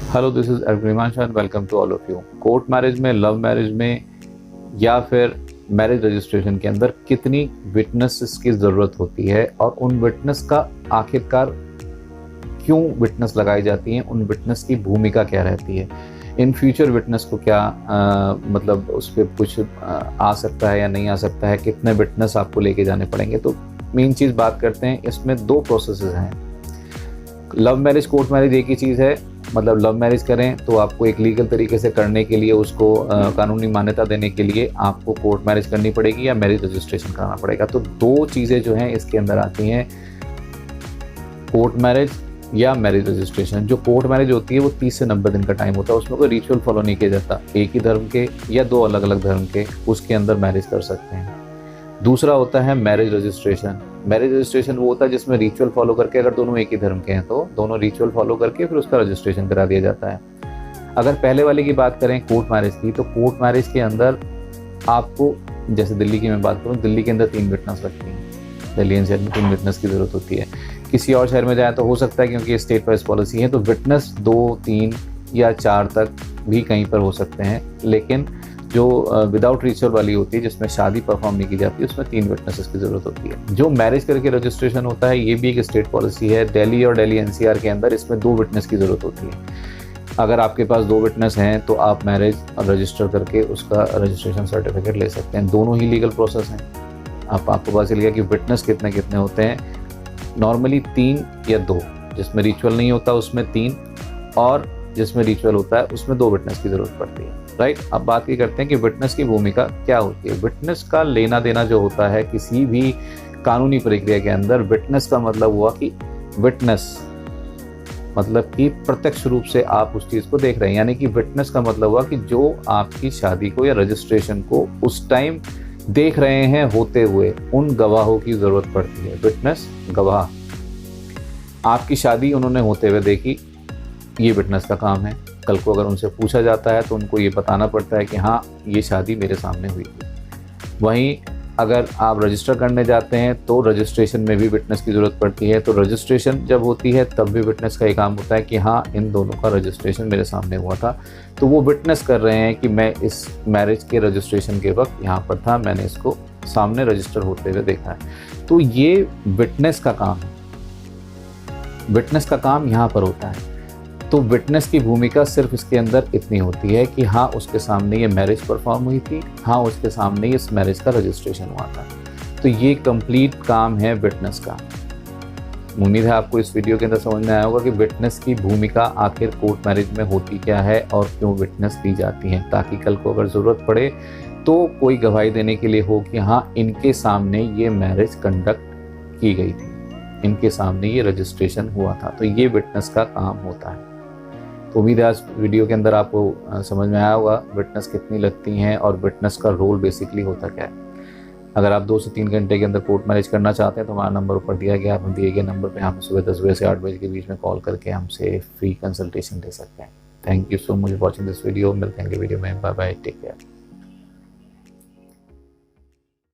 Hello, this is Agrimansh and welcome to all of you. Court marriage में, love marriage में या फिर marriage registration के अंदर कितनी विटनेसेस की ज़रूरत होती है और उन विटनेस का आखिरकार क्यों विटनेस लगाई जाती हैं, उन विटनेस की भूमिका क्या रहती है, इन फ्यूचर विटनेस को क्या मतलब उस पर कुछ आ सकता है या नहीं आ सकता है, कितने विटनेस आपको लेके जाने पड़ेंगे। तो मेन चीज़ बात करते हैं, इसमें दो प्रोसेसेस हैं। लव मैरिज, कोर्ट मैरिज एक ही चीज़ है। मतलब लव मैरिज करें तो आपको एक लीगल तरीके से करने के लिए, उसको कानूनी मान्यता देने के लिए आपको कोर्ट मैरिज करनी पड़ेगी या मैरिज रजिस्ट्रेशन कराना पड़ेगा। तो दो चीज़ें जो हैं इसके अंदर आती हैं, कोर्ट मैरिज या मैरिज रजिस्ट्रेशन। जो कोर्ट मैरिज होती है वो 30 से 90 दिन का टाइम होता है, उसमें कोई रिचुअल फॉलो नहीं किया जाता। एक ही धर्म के या दो अलग अलग धर्म के उसके अंदर मैरिज कर सकते हैं। दूसरा होता है मैरिज रजिस्ट्रेशन। मैरिज रजिस्ट्रेशन वो होता है जिसमें रिचुअल फॉलो करके, अगर दोनों एक ही धर्म के हैं तो दोनों रिचुअल फॉलो करके फिर उसका रजिस्ट्रेशन करा दिया जाता है। अगर पहले वाले की बात करें कोर्ट मैरिज की, तो कोर्ट मैरिज के अंदर आपको, जैसे दिल्ली की मैं बात करूँ, दिल्ली के अंदर 3 विटनेस लगती हैं। दिल्ली एनसीआर में 3 विटनेस की ज़रूरत होती है। किसी और शहर में जाए तो हो सकता है, क्योंकि स्टेट वाइज पॉलिसी है, तो विटनेस 2, 3 या 4 तक भी कहीं पर हो सकते हैं। लेकिन जो विदाउट रिचुअल वाली होती है, जिसमें शादी परफॉर्म नहीं की जाती, उसमें 3 विटनेसेस की ज़रूरत होती है। जो मैरिज करके रजिस्ट्रेशन होता है, ये भी एक स्टेट पॉलिसी है। दिल्ली और दिल्ली एनसीआर के अंदर इसमें 2 विटनेस की ज़रूरत होती है। अगर आपके पास 2 विटनेस हैं तो आप मैरिज रजिस्टर करके उसका रजिस्ट्रेशन सर्टिफिकेट ले सकते हैं। दोनों ही लीगल प्रोसेस हैं। आपको पता चल गया कि विटनेस कितने कितने होते हैं। नॉर्मली 3 या 2, जिसमें रिचुअल नहीं होता उसमें 3, और जिसमें रिचुअल होता है उसमें 2 विटनेस की ज़रूरत पड़ती है। राइट। अब बात ये करते हैं कि विटनेस की भूमिका क्या होती है। विटनेस का लेना देना जो होता है किसी भी कानूनी प्रक्रिया के अंदर, विटनेस का मतलब हुआ कि विटनेस मतलब कि प्रत्यक्ष रूप से आप उस चीज़ को देख रहे हैं। यानी कि विटनेस का मतलब हुआ कि जो आपकी शादी को या रजिस्ट्रेशन को उस टाइम देख रहे हैं होते हुए, उन गवाहों की ज़रूरत पड़ती है। विटनेस, गवाह। आपकी शादी उन्होंने होते हुए देखी, ये विटनेस का काम है। कल को अगर उनसे पूछा जाता है तो उनको ये बताना पड़ता है कि हाँ, ये शादी मेरे सामने हुई थी। वहीं अगर आप रजिस्टर करने जाते हैं तो रजिस्ट्रेशन में भी विटनेस की ज़रूरत पड़ती है। तो रजिस्ट्रेशन जब होती है तब भी विटनेस का ये काम होता है कि हाँ, इन दोनों का रजिस्ट्रेशन मेरे सामने हुआ था। तो वो विटनेस कर रहे हैं कि मैं इस मैरिज के रजिस्ट्रेशन के वक्त यहाँ पर था, मैंने इसको सामने रजिस्टर होते हुए देखा है। तो ये विटनेस का काम है। विटनेस का काम यहाँ पर होता है। तो विटनेस की भूमिका सिर्फ इसके अंदर इतनी होती है कि हाँ, उसके सामने ये मैरिज परफॉर्म हुई थी, हाँ, उसके सामने इस मैरिज का रजिस्ट्रेशन हुआ था। तो ये कंप्लीट काम है विटनेस का। उम्मीद है आपको इस वीडियो के अंदर समझ में आया होगा कि विटनेस की भूमिका आखिर कोर्ट मैरिज में होती क्या है और क्यों विटनेस दी जाती हैं, ताकि कल को अगर ज़रूरत पड़े तो कोई गवाही देने के लिए हो कि हाँ, इनके सामने ये मैरिज कंडक्ट की गई थी, इनके सामने ये रजिस्ट्रेशन हुआ था। तो ये विटनेस का काम होता है। तो उम्मीद है आज वीडियो के अंदर आपको समझ में आया होगा विटनेस कितनी लगती हैं और विटनेस का रोल बेसिकली होता क्या है। अगर आप 2 से 3 घंटे के अंदर कोर्ट मैरिज करना चाहते हैं तो हमारा नंबर ऊपर दिया गया, आप दिए गए नंबर पे हमें सुबह 10 बजे से 8 बजे के बीच में कॉल करके हमसे फ्री कंसल्टेशन ले सकते हैं। Thank you so much watching this video. मिलते हैं अगले वीडियो में। Bye bye, take care.